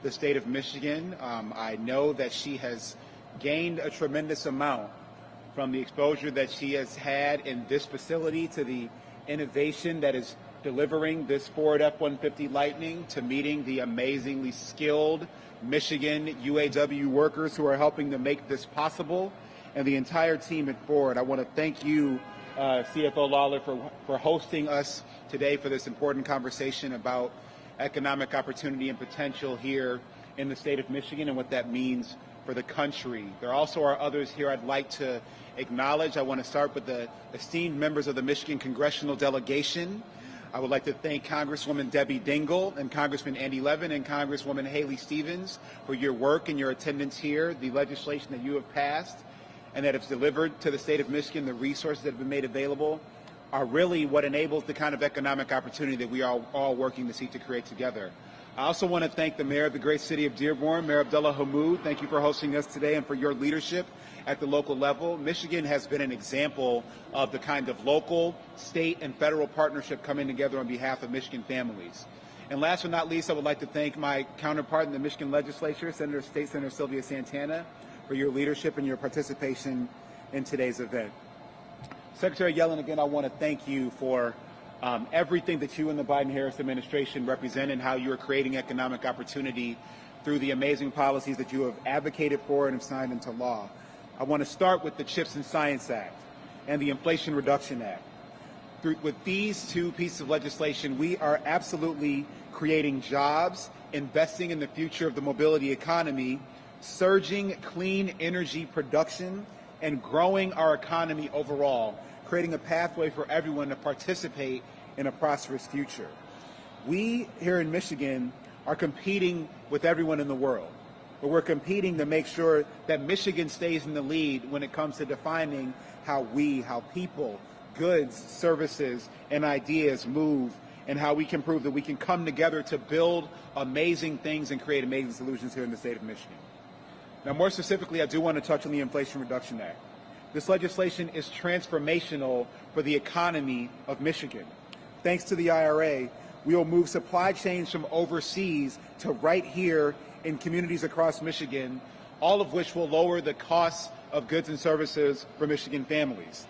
the state of Michigan. I know that she has gained a tremendous amount from the exposure that she has had in this facility to the innovation that is delivering this Ford F-150 Lightning, to meeting the amazingly skilled Michigan UAW workers who are helping to make this possible, and the entire team at Ford. I want to thank you, CFO Lawler, for hosting us today for this important conversation about economic opportunity and potential here in the state of Michigan and what that means for the country. There also are others here I'd like to acknowledge. I want to start with the esteemed members of the Michigan Congressional Delegation. I would like to thank Congresswoman Debbie Dingell and Congressman Andy Levin and Congresswoman Haley Stevens for your work and your attendance here. The legislation that you have passed and that has delivered to the state of Michigan, the resources that have been made available, are really what enables the kind of economic opportunity that we are all working to seek to create together. I also want to thank the mayor of the great city of Dearborn, Mayor Abdullah Hammoud. Thank you for hosting us today and for your leadership at the local level. Michigan has been an example of the kind of local, state, and federal partnership coming together on behalf of Michigan families. And last but not least, I would like to thank my counterpart in the Michigan legislature, State Senator Sylvia Santana, for your leadership and your participation in today's event. Secretary Yellen, again, I want to thank you for everything that you and the Biden-Harris administration represent and how you are creating economic opportunity through the amazing policies that you have advocated for and have signed into law. I want to start with the CHIPS and Science Act and the Inflation Reduction Act. With these two pieces of legislation, we are absolutely creating jobs, investing in the future of the mobility economy, surging clean energy production, and growing our economy overall, creating a pathway for everyone to participate in a prosperous future. We here in Michigan are competing with everyone in the world, but we're competing to make sure that Michigan stays in the lead when it comes to defining how people, goods, services, and ideas move, and how we can prove that we can come together to build amazing things and create amazing solutions here in the state of Michigan. Now, more specifically, I do want to touch on the Inflation Reduction Act. This legislation is transformational for the economy of Michigan. Thanks to the IRA, we will move supply chains from overseas to right here in communities across Michigan, all of which will lower the costs of goods and services for Michigan families.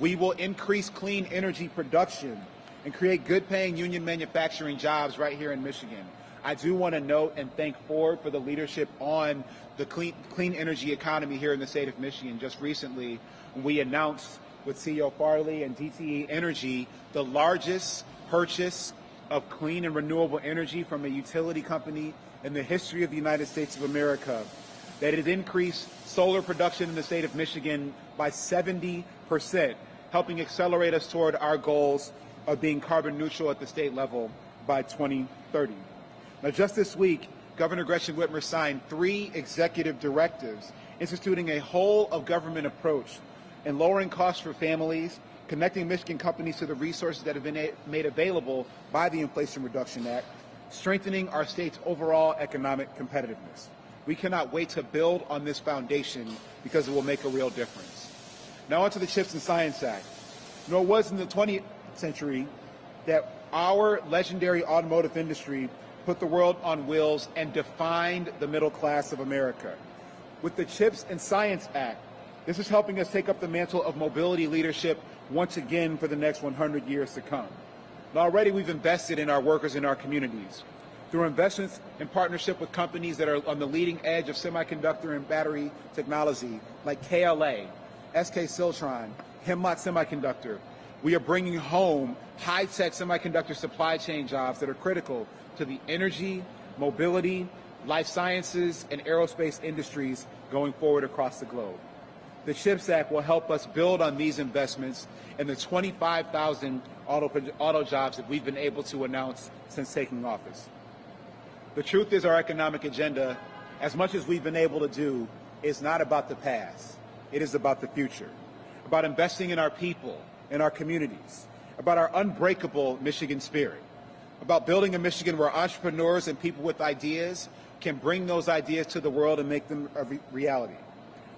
We will increase clean energy production and create good-paying union manufacturing jobs right here in Michigan. I do want to note and thank Ford for the leadership on the clean energy economy here in the state of Michigan. Just recently, we announced with CEO Farley and DTE Energy the largest purchase of clean and renewable energy from a utility company in the history of the United States of America. That has increased solar production in the state of Michigan by 70%, helping accelerate us toward our goals of being carbon neutral at the state level by 2030. Now, just this week, Governor Gretchen Whitmer signed 3 executive directives instituting a whole-of-government approach in lowering costs for families, connecting Michigan companies to the resources that have been made available by the Inflation Reduction Act, strengthening our state's overall economic competitiveness. We cannot wait to build on this foundation because it will make a real difference. Now on to the CHIPS and Science Act. You know, it was in the 20th century that our legendary automotive industry put the world on wheels and defined the middle class of America. With the CHIPS and Science Act, this is helping us take up the mantle of mobility leadership once again for the next 100 years to come. Now, already we've invested in our workers in our communities through investments in partnership with companies that are on the leading edge of semiconductor and battery technology like KLA, SK Siltron, Hemlock Semiconductor. We are bringing home high-tech semiconductor supply chain jobs that are critical to the energy, mobility, life sciences, and aerospace industries going forward across the globe. The CHIPS Act will help us build on these investments and the 25,000 auto jobs that we've been able to announce since taking office. The truth is, our economic agenda, as much as we've been able to do, is not about the past. It is about the future, about investing in our people, in our communities, about our unbreakable Michigan spirit, about building a Michigan where entrepreneurs and people with ideas can bring those ideas to the world and make them a reality,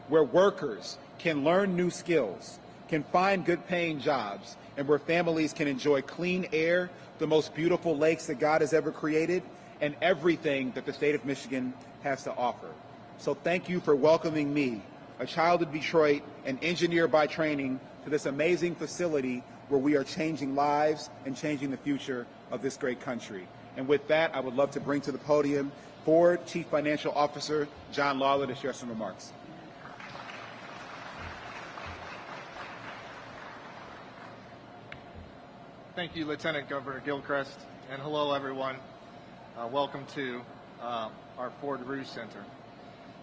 where workers can learn new skills, can find good-paying jobs, and where families can enjoy clean air, the most beautiful lakes that God has ever created, and everything that the state of Michigan has to offer. So thank you for welcoming me, a child of Detroit, an engineer by training, to this amazing facility where we are changing lives and changing the future of this great country. And with that, I would love to bring to the podium Ford Chief Financial Officer John Lawler to share some remarks. Thank you, Lieutenant Governor Gilchrist, and hello, everyone. Welcome to our Ford Rouge Center.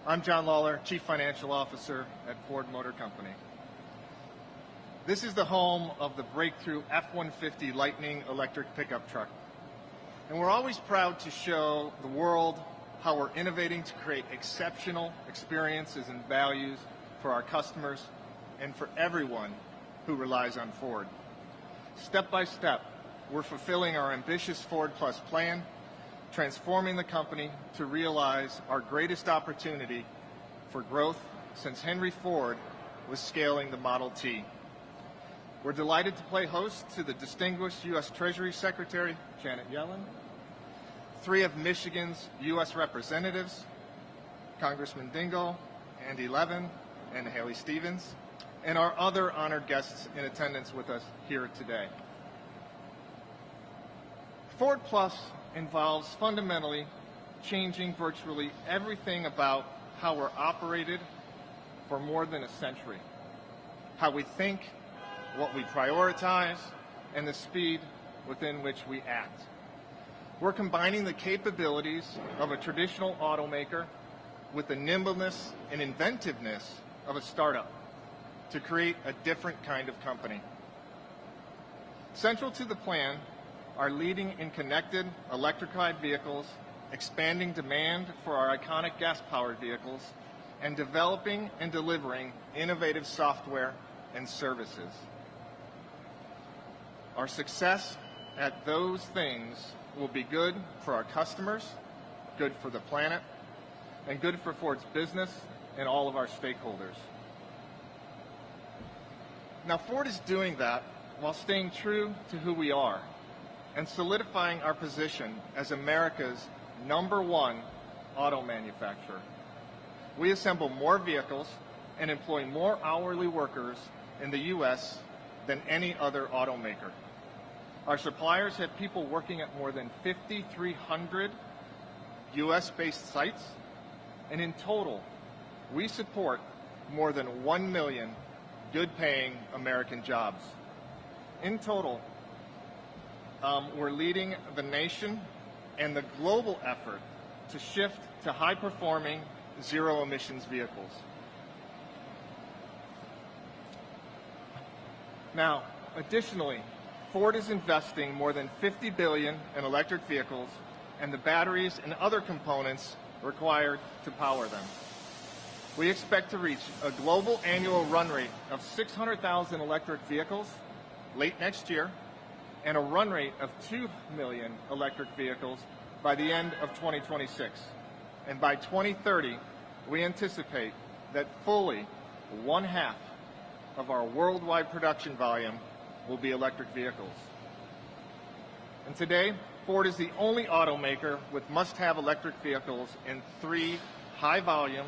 I'm John Lawler, Chief Financial Officer at Ford Motor Company. This is the home of the breakthrough F-150 Lightning electric pickup truck. And we're always proud to show the world how we're innovating to create exceptional experiences and values for our customers and for everyone who relies on Ford. Step by step, we're fulfilling our ambitious Ford Plus plan, transforming the company to realize our greatest opportunity for growth since Henry Ford was scaling the Model T. We're delighted to play host to the distinguished U.S. Treasury Secretary Janet Yellen, 3 of Michigan's U.S. representatives, Congressman Dingell, Andy Levin, and Haley Stevens, and our other honored guests in attendance with us here today. Ford Plus involves fundamentally changing virtually everything about how we're operated for more than a century, how we think, what we prioritize, and the speed within which we act. We're combining the capabilities of a traditional automaker with the nimbleness and inventiveness of a startup to create a different kind of company. Central to the plan are leading in connected electrified vehicles, expanding demand for our iconic gas-powered vehicles, and developing and delivering innovative software and services. Our success at those things will be good for our customers, good for the planet, and good for Ford's business and all of our stakeholders. Now, Ford is doing that while staying true to who we are and solidifying our position as America's #1 auto manufacturer. We assemble more vehicles and employ more hourly workers in the U.S. than any other automaker. Our suppliers have people working at more than 5,300 U.S.-based sites, and in total, we support more than 1 million good-paying American jobs. In total, we're leading the nation and the global effort to shift to high-performing, zero-emissions vehicles. Now, additionally, Ford is investing more than $50 billion in electric vehicles and the batteries and other components required to power them. We expect to reach a global annual run rate of 600,000 electric vehicles late next year and a run rate of 2 million electric vehicles by the end of 2026. And by 2030, we anticipate that fully 1/2 of our worldwide production volume will be electric vehicles. And today, Ford is the only automaker with must-have electric vehicles in 3 high-volume,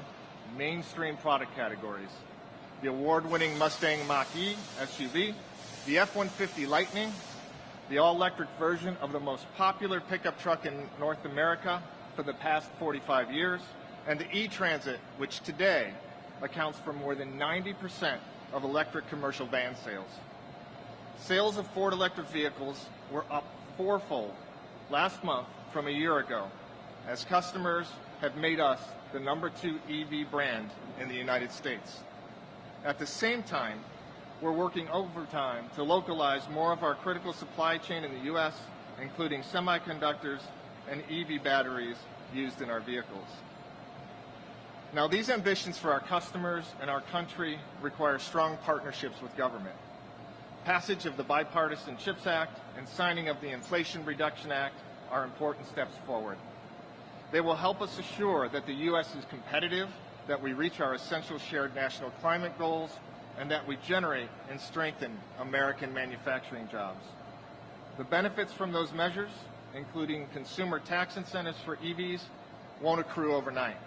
mainstream product categories: the award-winning Mustang Mach-E SUV, the F-150 Lightning, the all-electric version of the most popular pickup truck in North America for the past 45 years, and the E-Transit, which today accounts for more than 90% of electric commercial van sales. Sales of Ford electric vehicles were up 4-fold last month from a year ago, as customers have made us the #2 EV brand in the United States. At the same time, we're working overtime to localize more of our critical supply chain in the U.S., including semiconductors and EV batteries used in our vehicles. Now, these ambitions for our customers and our country require strong partnerships with government. Passage of the Bipartisan CHIPS Act and signing of the Inflation Reduction Act are important steps forward. They will help us assure that the U.S. is competitive, that we reach our essential shared national climate goals, and that we generate and strengthen American manufacturing jobs. The benefits from those measures including consumer tax incentives for EVs, won't accrue overnight.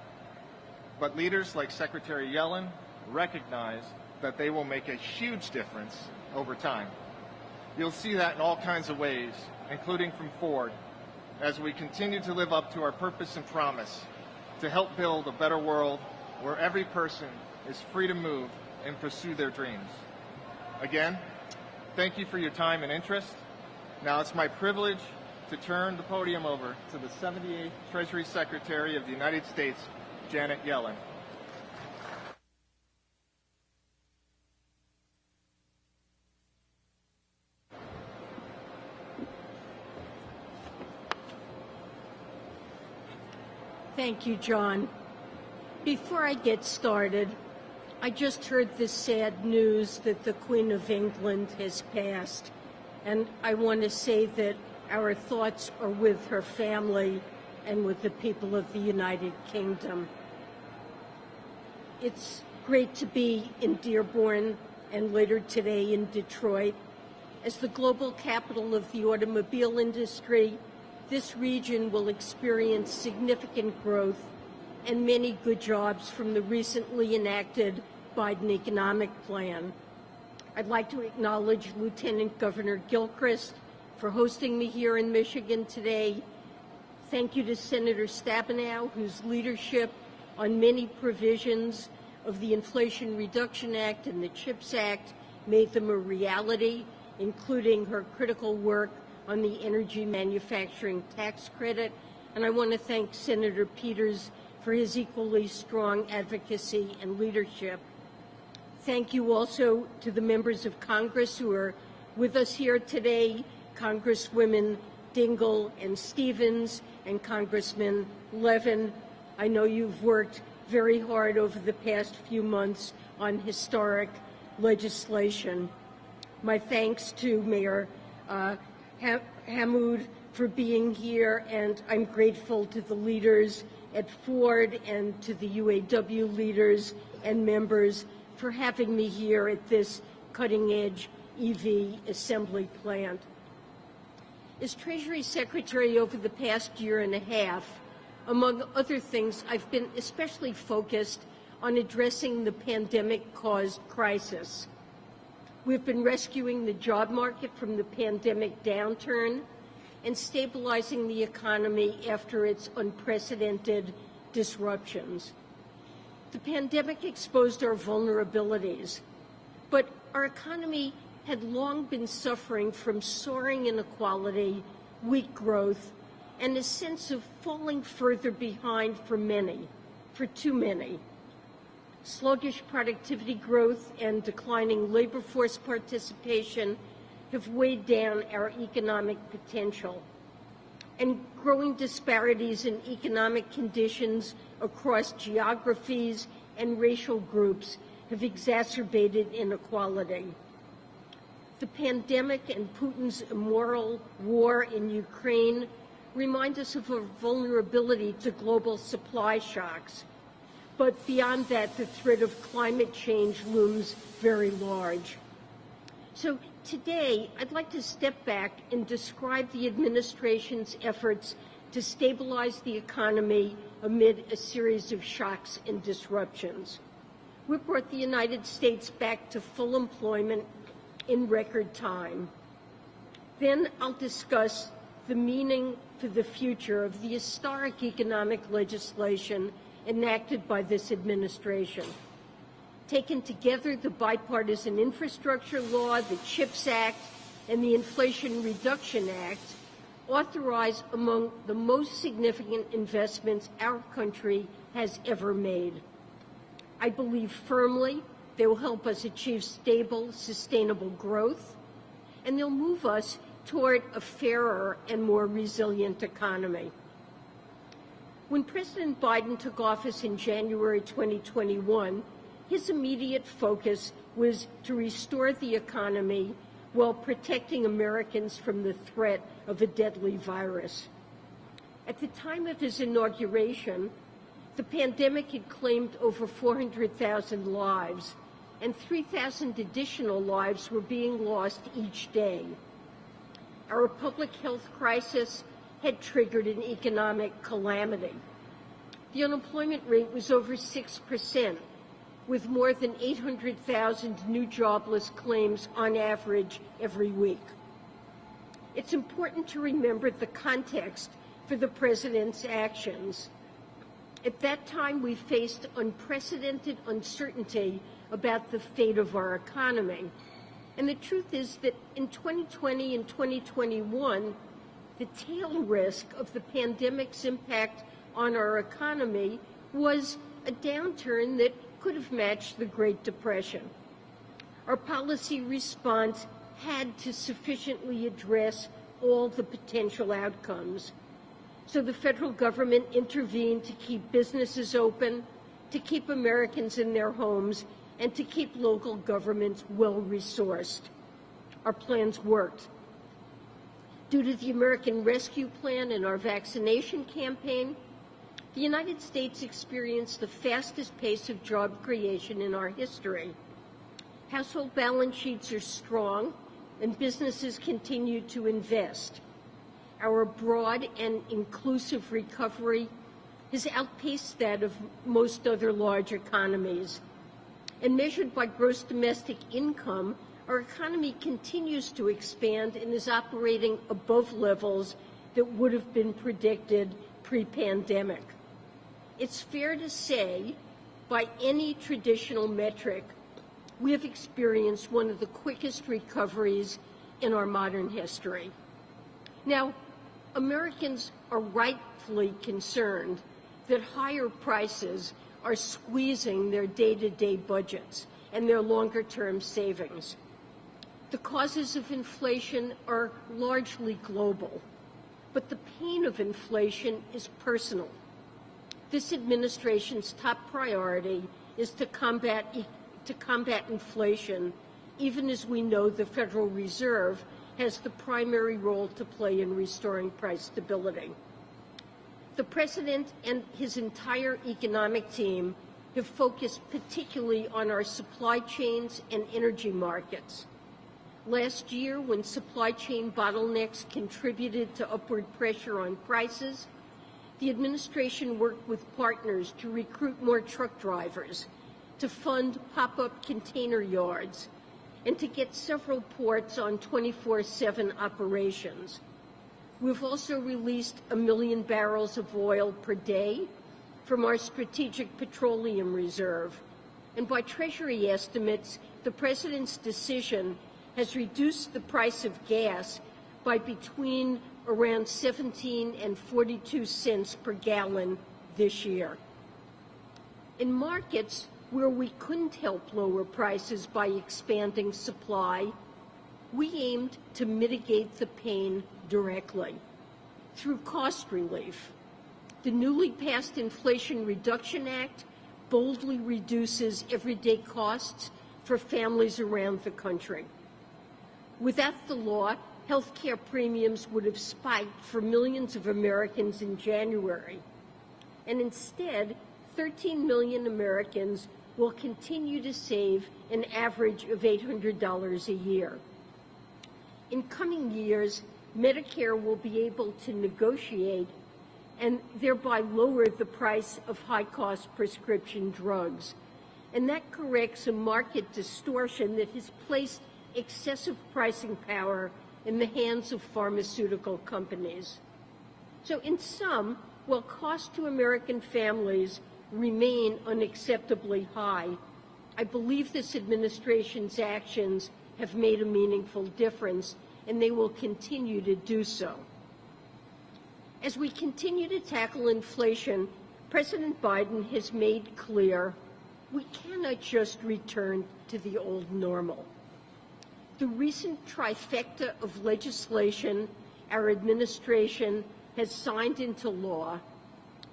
But leaders like Secretary Yellen recognize that they will make a huge difference over time. You'll see that in all kinds of ways, including from Ford, as we continue to live up to our purpose and promise to help build a better world where every person is free to move and pursue their dreams. Again, thank you for your time and interest. Now it's my privilege to turn the podium over to the 78th Treasury Secretary of the United States, Janet Yellen. Thank you, John. Before I get started, I just heard the sad news that the Queen of England has passed, and I want to say that our thoughts are with her family and with the people of the United Kingdom. It's great to be in Dearborn and later today in Detroit. As the global capital of the automobile industry, this region will experience significant growth and many good jobs from the recently enacted Biden economic plan. I'd like to acknowledge Lieutenant Governor Gilchrist for hosting me here in Michigan today. Thank you to Senator Stabenow, whose leadership on many provisions of the Inflation Reduction Act and the CHIPS Act made them a reality, including her critical work on the energy manufacturing tax credit. And I want to thank Senator Peters for his equally strong advocacy and leadership. Thank you also to the members of Congress who are with us here today, Congresswomen Dingell and Stevens and Congressman Levin. I know you've worked very hard over the past few months on historic legislation. My thanks to Mayor Hammoud for being here, and I'm grateful to the leaders at Ford and to the UAW leaders and members for having me here at this cutting-edge EV assembly plant. As Treasury Secretary over the past year and a half, among other things, I've been especially focused on addressing the pandemic-caused crisis. We've been rescuing the job market from the pandemic downturn and stabilizing the economy after its unprecedented disruptions. The pandemic exposed our vulnerabilities, but our economy had long been suffering from soaring inequality, weak growth, and a sense of falling further behind for too many. Sluggish productivity growth and declining labor force participation have weighed down our economic potential. And growing disparities in economic conditions across geographies and racial groups have exacerbated inequality. The pandemic and Putin's immoral war in Ukraine remind us of our vulnerability to global supply shocks. But beyond that, the threat of climate change looms very large. So today, I'd like to step back and describe the administration's efforts to stabilize the economy amid a series of shocks and disruptions. We brought the United States back to full employment in record time. Then I'll discuss the meaning for the future of the historic economic legislation enacted by this administration. Taken together, the Bipartisan Infrastructure Law, the CHIPS Act, and the Inflation Reduction Act authorize among the most significant investments our country has ever made. I believe firmly they will help us achieve stable, sustainable growth, and they'll move us toward a fairer and more resilient economy. When President Biden took office in January 2021, his immediate focus was to restore the economy while protecting Americans from the threat of a deadly virus. At the time of his inauguration, the pandemic had claimed over 400,000 lives, and 3,000 additional lives were being lost each day. Our public health crisis had triggered an economic calamity. The unemployment rate was over 6%, with more than 800,000 new jobless claims on average every week. It's important to remember the context for the president's actions. At that time, we faced unprecedented uncertainty about the fate of our economy. And the truth is that in 2020 and 2021, the tail risk of the pandemic's impact on our economy was a downturn that could have matched the Great Depression. Our policy response had to sufficiently address all the potential outcomes. So the federal government intervened to keep businesses open, to keep Americans in their homes, and to keep local governments well-resourced. Our plans worked. Due to the American Rescue Plan and our vaccination campaign, the United States experienced the fastest pace of job creation in our history. Household balance sheets are strong, and businesses continue to invest. Our broad and inclusive recovery has outpaced that of most other large economies. And measured by gross domestic income, our economy continues to expand and is operating above levels that would have been predicted pre-pandemic. It's fair to say, by any traditional metric, we have experienced one of the quickest recoveries in our modern history. Now, Americans are rightfully concerned that higher prices are squeezing their day-to-day budgets and their longer-term savings. The causes of inflation are largely global, but the pain of inflation is personal. This administration's top priority is to combat inflation, even as we know the Federal Reserve has the primary role to play in restoring price stability. The President and his entire economic team have focused particularly on our supply chains and energy markets. Last year, when supply chain bottlenecks contributed to upward pressure on prices, the administration worked with partners to recruit more truck drivers, to fund pop-up container yards, and to get several ports on 24/7 operations. We've also released 1 million barrels of oil per day from our strategic petroleum reserve. And by Treasury estimates, the President's decision has reduced the price of gas by between around 17 and 42 cents per gallon this year. In markets where we couldn't help lower prices by expanding supply, we aimed to mitigate the pain directly through cost relief. The newly passed Inflation Reduction Act boldly reduces everyday costs for families around the country. Without the law, health care premiums would have spiked for millions of Americans in January. And instead, 13 million Americans will continue to save an average of $800 a year. In coming years, Medicare will be able to negotiate and thereby lower the price of high-cost prescription drugs. And that corrects a market distortion that has placed excessive pricing power in the hands of pharmaceutical companies. So in sum, while costs to American families remain unacceptably high, I believe this administration's actions have made a meaningful difference, and they will continue to do so. As we continue to tackle inflation, President Biden has made clear we cannot just return to the old normal. The recent trifecta of legislation our administration has signed into law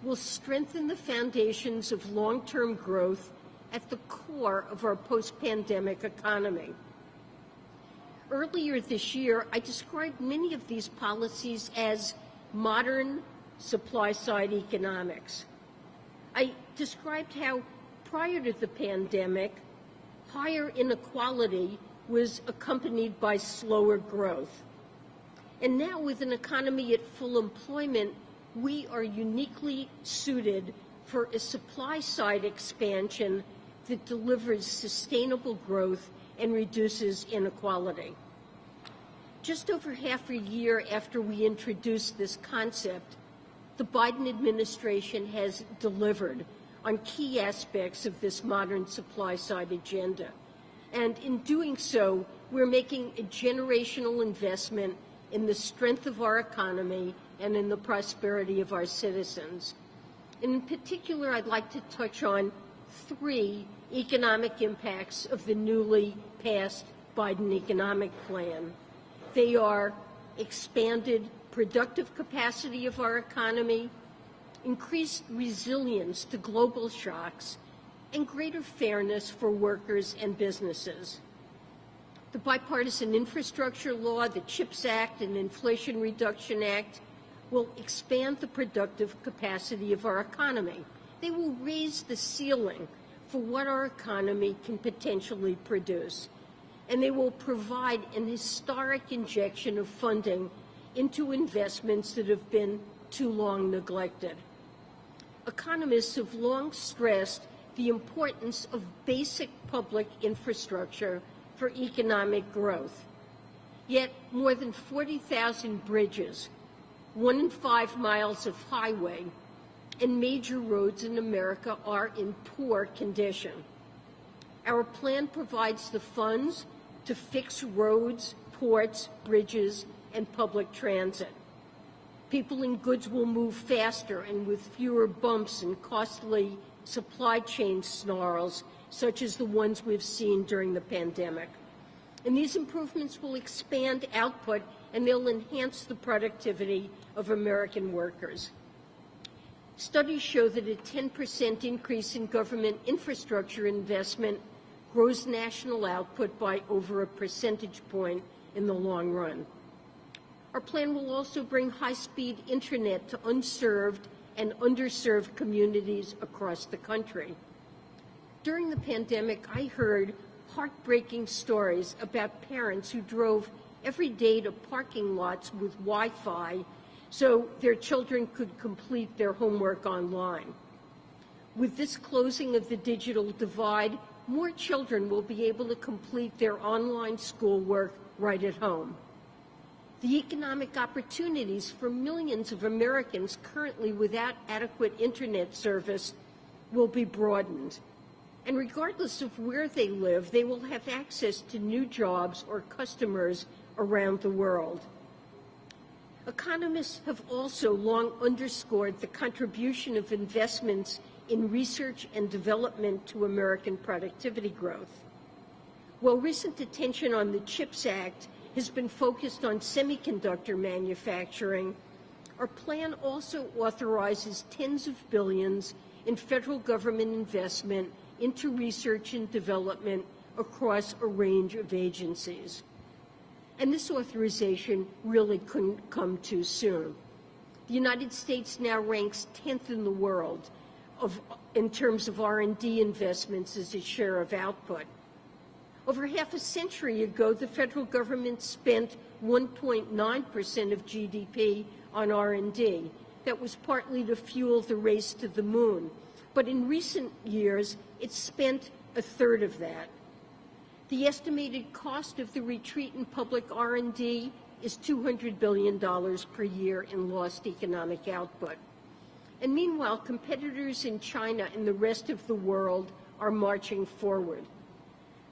will strengthen the foundations of long-term growth at the core of our post-pandemic economy. Earlier this year, I described many of these policies as modern supply-side economics. I described how, prior to the pandemic, higher inequality was accompanied by slower growth. And now, with an economy at full employment, we are uniquely suited for a supply-side expansion that delivers sustainable growth and reduces inequality. Just over half a year after we introduced this concept, the Biden administration has delivered on key aspects of this modern supply-side agenda. And in doing so, we're making a generational investment in the strength of our economy and in the prosperity of our citizens. And in particular, I'd like to touch on three economic impacts of the newly passed Biden economic plan. They are expanded productive capacity of our economy, increased resilience to global shocks, and greater fairness for workers and businesses. The Bipartisan Infrastructure Law, the CHIPS Act, and Inflation Reduction Act will expand the productive capacity of our economy. They will raise the ceiling for what our economy can potentially produce, and they will provide an historic injection of funding into investments that have been too long neglected. Economists have long stressed the importance of basic public infrastructure for economic growth. Yet more than 40,000 bridges, 1 in 5 miles of highway, and major roads in America are in poor condition. Our plan provides the funds to fix roads, ports, bridges, and public transit. People and goods will move faster and with fewer bumps and costly supply chain snarls, such as the ones we've seen during the pandemic. And these improvements will expand output, and they'll enhance the productivity of American workers. Studies show that a 10% increase in government infrastructure investment grows national output by over a percentage point in the long run. Our plan will also bring high-speed internet to unserved and underserved communities across the country. During the pandemic, I heard heartbreaking stories about parents who drove every day to parking lots with Wi-Fi so their children could complete their homework online. With this closing of the digital divide, more children will be able to complete their online schoolwork right at home. The economic opportunities for millions of Americans currently without adequate internet service will be broadened. And regardless of where they live, they will have access to new jobs or customers around the world. Economists have also long underscored the contribution of investments in research and development to American productivity growth. While recent attention on the CHIPS Act has been focused on semiconductor manufacturing, our plan also authorizes tens of billions in federal government investment into research and development across a range of agencies. And this authorization really couldn't come too soon. The United States now ranks 10th in the world in terms of R&D investments as a share of output. Over half a century ago, the federal government spent 1.9% of GDP on R&D. That was partly to fuel the race to the moon. But in recent years, it's spent a third of that. The estimated cost of the retreat in public R&D is $200 billion per year in lost economic output. And meanwhile, competitors in China and the rest of the world are marching forward.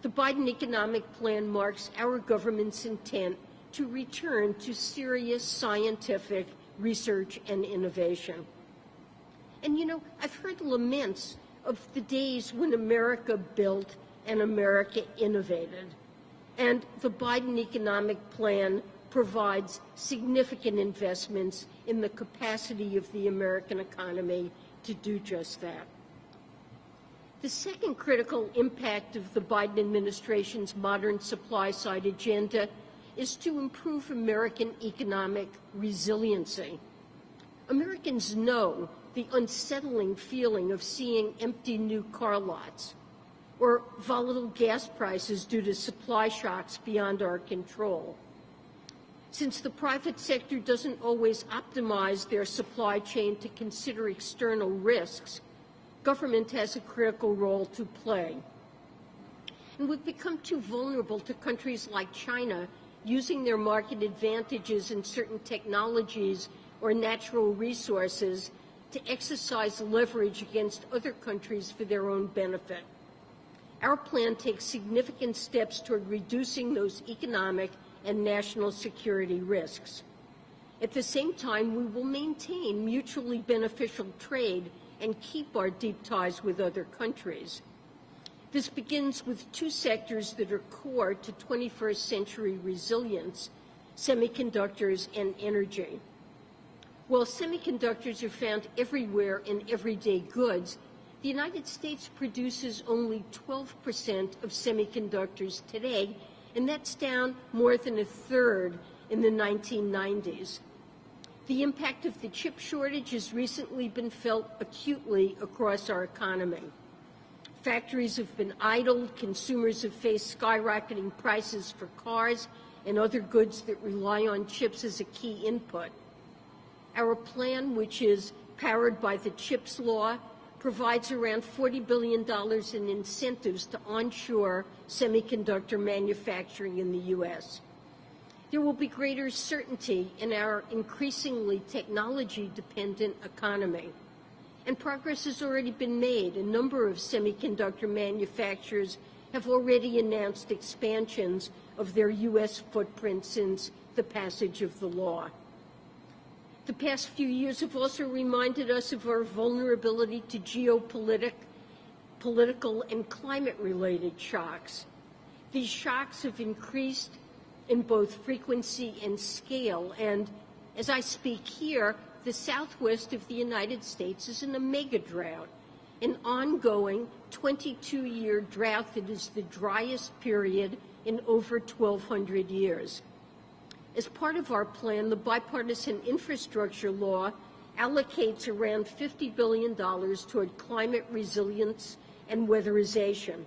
The Biden economic plan marks our government's intent to return to serious scientific research and innovation. And you know, I've heard laments of the days when America built and America innovated. And the Biden economic plan provides significant investments in the capacity of the American economy to do just that. The second critical impact of the Biden administration's modern supply-side agenda is to improve American economic resiliency. Americans know the unsettling feeling of seeing empty new car lots or volatile gas prices due to supply shocks beyond our control. Since the private sector doesn't always optimize their supply chain to consider external risks, government has a critical role to play. And we've become too vulnerable to countries like China using their market advantages in certain technologies or natural resources to exercise leverage against other countries for their own benefit. Our plan takes significant steps toward reducing those economic and national security risks. At the same time, we will maintain mutually beneficial trade and keep our deep ties with other countries. This begins with two sectors that are core to 21st century resilience: semiconductors and energy. While semiconductors are found everywhere in everyday goods, the United States produces only 12% of semiconductors today, and that's down more than a third in the 1990s. The impact of the chip shortage has recently been felt acutely across our economy. Factories have been idled, consumers have faced skyrocketing prices for cars and other goods that rely on chips as a key input. Our plan, which is powered by the CHIPS law, provides around $40 billion in incentives to onshore semiconductor manufacturing in the U.S. There will be greater certainty in our increasingly technology-dependent economy. And progress has already been made. A number of semiconductor manufacturers have already announced expansions of their U.S. footprint since the passage of the law. The past few years have also reminded us of our vulnerability to geopolitical and climate-related shocks. These shocks have increased in both frequency and scale, and as I speak here, the southwest of the United States is in a mega drought, an ongoing 22-year drought that is the driest period in over 1,200 years. As part of our plan, the bipartisan infrastructure law allocates around $50 billion toward climate resilience and weatherization.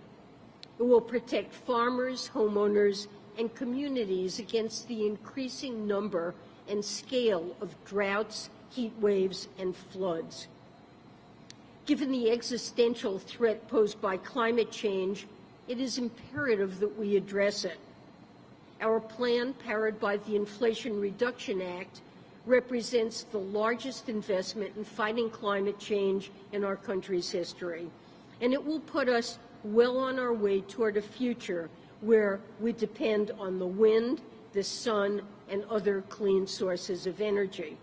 It will protect farmers, homeowners, and communities against the increasing number and scale of droughts, heat waves, and floods. Given the existential threat posed by climate change, it is imperative that we address it. Our plan, powered by the Inflation Reduction Act, represents the largest investment in fighting climate change in our country's history, and it will put us well on our way toward a future where we depend on the wind, the sun, and other clean sources of energy.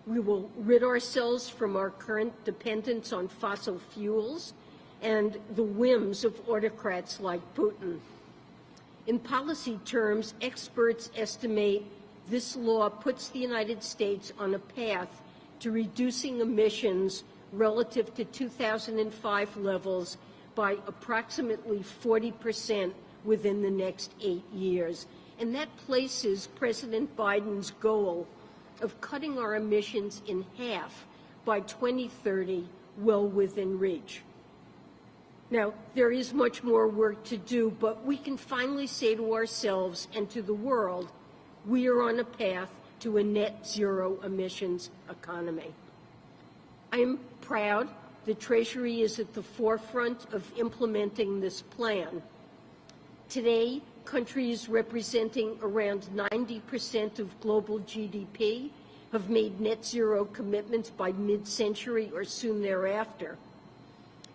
We will rid ourselves from our current dependence on fossil fuels and the whims of autocrats like Putin. In policy terms, experts estimate this law puts the United States on a path to reducing emissions relative to 2005 levels by approximately 40% within the next 8 years. And that places President Biden's goal of cutting our emissions in half by 2030 well within reach. Now, there is much more work to do, but we can finally say to ourselves and to the world, we are on a path to a net zero emissions economy. I am proud the Treasury is at the forefront of implementing this plan. Today, countries representing around 90% of global GDP have made net zero commitments by mid-century or soon thereafter.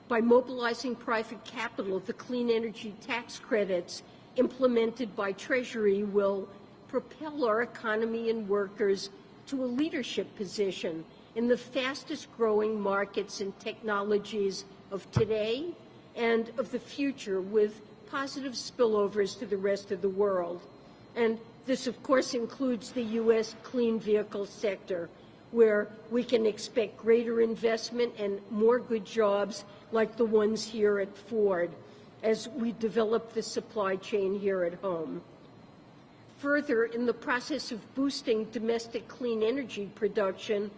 By mobilizing private capital, the clean energy tax credits implemented by Treasury will propel our economy and workers to a leadership position in the fastest growing markets and technologies of today and of the future, with positive spillovers to the rest of the world. And this, of course, includes the U.S. clean vehicle sector, where we can expect greater investment and more good jobs like the ones here at Ford as we develop the supply chain here at home. Further, in the process of boosting domestic clean energy production,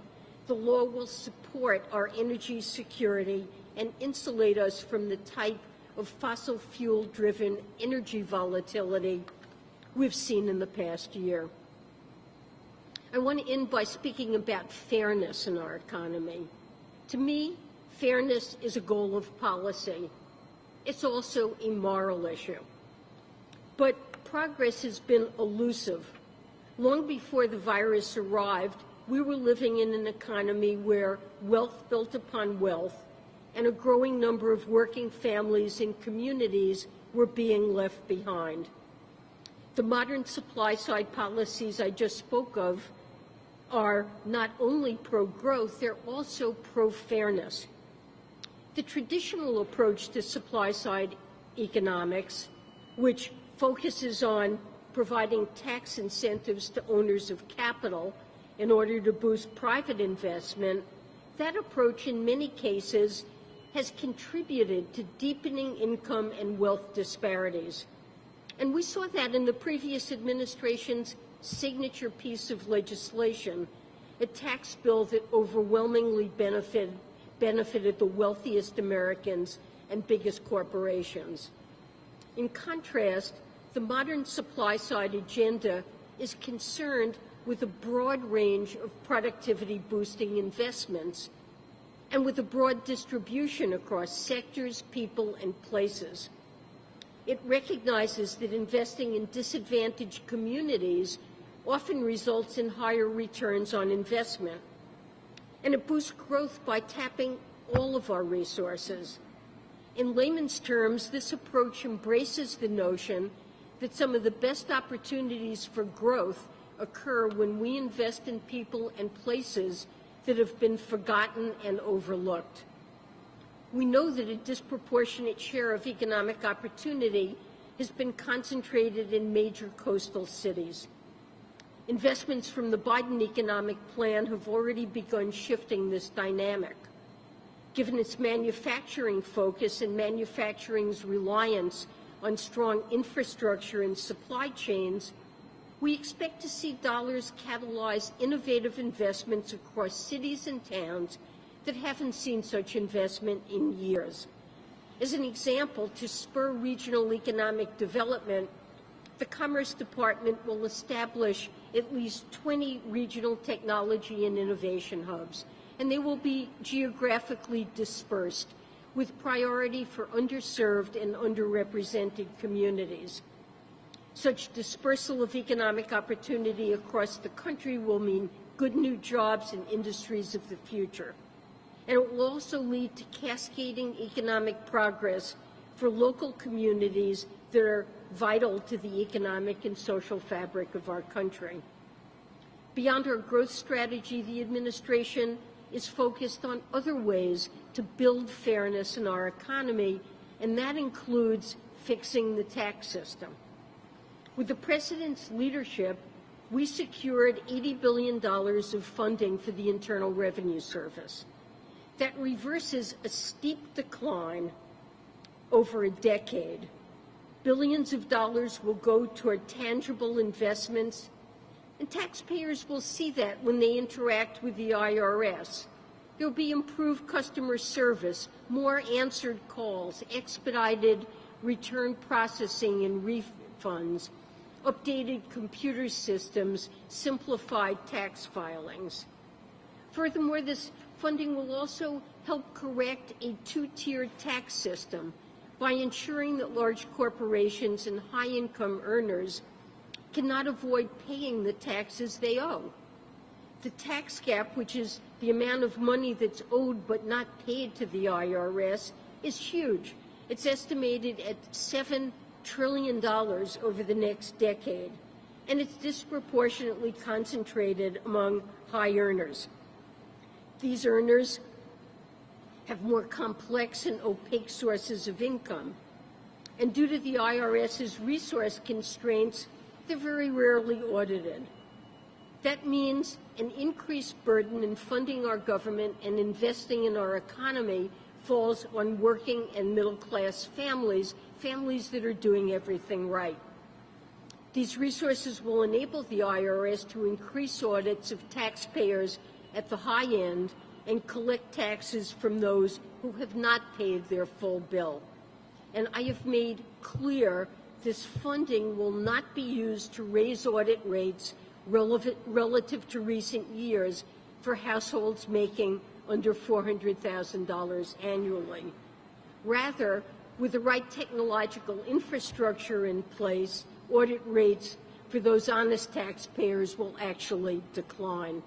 the law will support our energy security and insulate us from the type of fossil fuel-driven energy volatility we've seen in the past year. I want to end by speaking about fairness in our economy. To me, fairness is a goal of policy. It's also a moral issue. But progress has been elusive. Long before the virus arrived, we were living in an economy where wealth built upon wealth and a growing number of working families and communities were being left behind. The modern supply-side policies I just spoke of are not only pro-growth, they're also pro-fairness. The traditional approach to supply-side economics, which focuses on providing tax incentives to owners of capital in order to boost private investment, that approach in many cases has contributed to deepening income and wealth disparities. And we saw that in the previous administration's signature piece of legislation, a tax bill that overwhelmingly benefited the wealthiest Americans and biggest corporations. In contrast, the modern supply-side agenda is concerned with a broad range of productivity-boosting investments and with a broad distribution across sectors, people, and places. It recognizes that investing in disadvantaged communities often results in higher returns on investment. And it boosts growth by tapping all of our resources. In layman's terms, this approach embraces the notion that some of the best opportunities for growth occur when we invest in people and places that have been forgotten and overlooked. We know that a disproportionate share of economic opportunity has been concentrated in major coastal cities. Investments from the Biden economic plan have already begun shifting this dynamic. Given its manufacturing focus and manufacturing's reliance on strong infrastructure and supply chains, we expect to see dollars catalyze innovative investments across cities and towns that haven't seen such investment in years. As an example, to spur regional economic development, the Commerce Department will establish at least 20 regional technology and innovation hubs, and they will be geographically dispersed with priority for underserved and underrepresented communities. Such dispersal of economic opportunity across the country will mean good new jobs in industries of the future. And it will also lead to cascading economic progress for local communities that are vital to the economic and social fabric of our country. Beyond our growth strategy, the administration is focused on other ways to build fairness in our economy, and that includes fixing the tax system. With the President's leadership, we secured $80 billion of funding for the Internal Revenue Service. That reverses a steep decline over a decade. Billions of dollars will go toward tangible investments, and taxpayers will see that when they interact with the IRS. There will be improved customer service, more answered calls, expedited return processing and refunds, updated computer systems, simplified tax filings. Furthermore, this funding will also help correct a two-tiered tax system by ensuring that large corporations and high-income earners cannot avoid paying the taxes they owe. The tax gap, which is the amount of money that's owed but not paid to the IRS, is huge. It's estimated at $7 trillion over the next decade, and it's disproportionately concentrated among high earners. These earners have more complex and opaque sources of income, and due to the IRS's resource constraints, they're very rarely audited. That means an increased burden in funding our government and investing in our economy falls on working and middle-class families, families that are doing everything right. These resources will enable the IRS to increase audits of taxpayers at the high end and collect taxes from those who have not paid their full bill. And I have made clear this funding will not be used to raise audit rates relative to recent years for households making under $400,000 annually. Rather, with the right technological infrastructure in place, audit rates for those honest taxpayers will actually decline.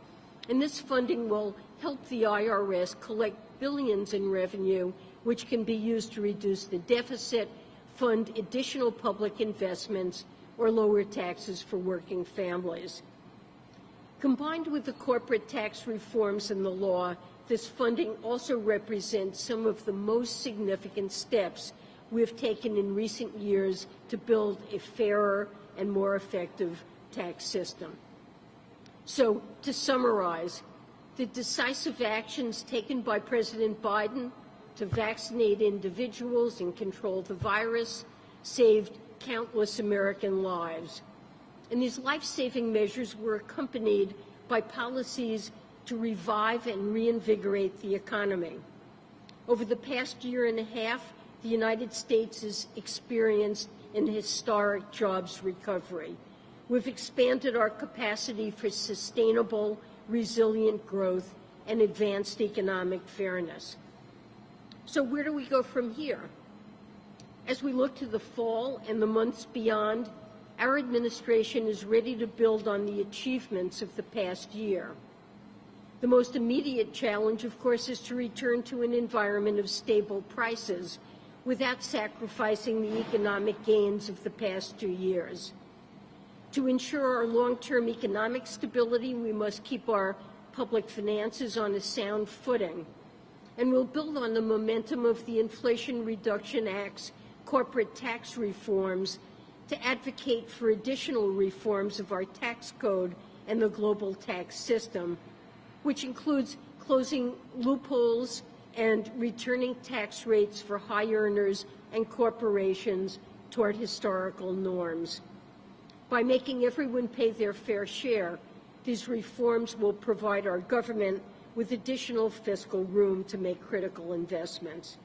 And this funding will help the IRS collect billions in revenue, which can be used to reduce the deficit, fund additional public investments, or lower taxes for working families. Combined with the corporate tax reforms in the law, this funding also represents some of the most significant steps we have taken in recent years to build a fairer and more effective tax system. So, to summarize, the decisive actions taken by President Biden to vaccinate individuals and control the virus saved countless American lives. And these life-saving measures were accompanied by policies to revive and reinvigorate the economy. Over the past year and a half, the United States has experienced an historic jobs recovery. We've expanded our capacity for sustainable, resilient growth and advanced economic fairness. So where do we go from here? As we look to the fall and the months beyond, our administration is ready to build on the achievements of the past year. The most immediate challenge, of course, is to return to an environment of stable prices without sacrificing the economic gains of the past 2 years. To ensure our long-term economic stability, we must keep our public finances on a sound footing, and we'll build on the momentum of the Inflation Reduction Act's corporate tax reforms to advocate for additional reforms of our tax code and the global tax system, which includes closing loopholes and returning tax rates for high earners and corporations toward historical norms. By making everyone pay their fair share, these reforms will provide our government with additional fiscal room to make critical investments.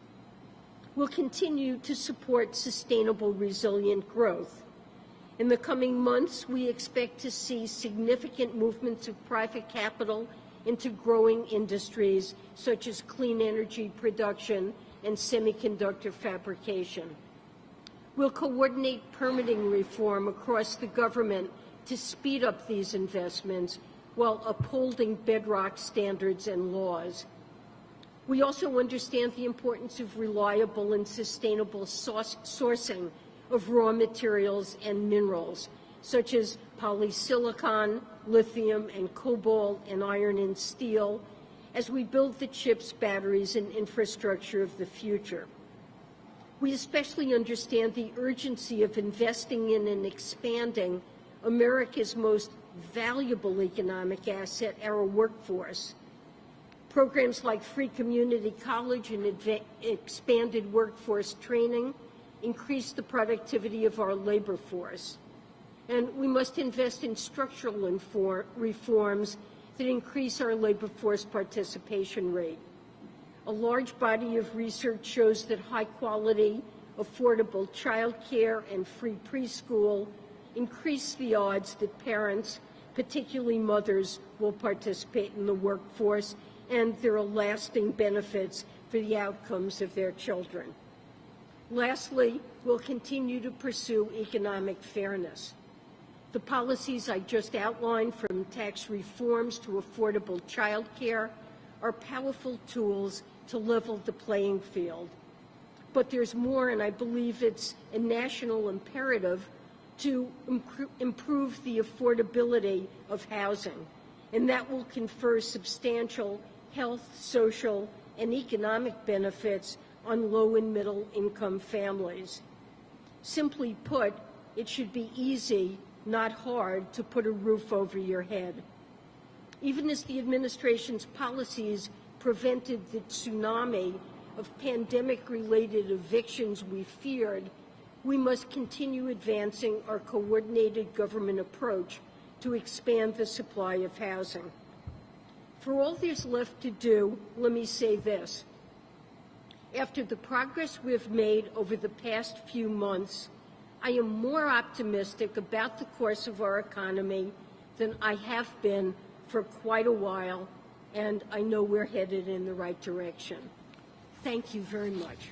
We'll continue to support sustainable, resilient growth. In the coming months, we expect to see significant movements of private capital into growing industries such as clean energy production and semiconductor fabrication. We'll coordinate permitting reform across the government to speed up these investments while upholding bedrock standards and laws. We also understand the importance of reliable and sustainable sourcing of raw materials and minerals, such as polysilicon, lithium, and cobalt, and iron and steel, as we build the chips, batteries, and infrastructure of the future. We especially understand the urgency of investing in and expanding America's most valuable economic asset, our workforce. Programs like free community college and expanded workforce training increase the productivity of our labor force. And we must invest in structural reforms that increase our labor force participation rate. A large body of research shows that high-quality, affordable childcare and free preschool increase the odds that parents, particularly mothers, will participate in the workforce, and there are lasting benefits for the outcomes of their children. Lastly, we'll continue to pursue economic fairness. The policies I just outlined, from tax reforms to affordable child care, are powerful tools to level the playing field. But there's more, and I believe it's a national imperative to improve the affordability of housing, and that will confer substantial health, social, and economic benefits on low and middle income families. Simply put, it should be easy, not hard, to put a roof over your head. Even as the administration's policies prevented the tsunami of pandemic-related evictions we feared, we must continue advancing our coordinated government approach to expand the supply of housing. For all there's left to do, let me say this. After the progress we've made over the past few months, I am more optimistic about the course of our economy than I have been for quite a while, and I know we're headed in the right direction. Thank you very much.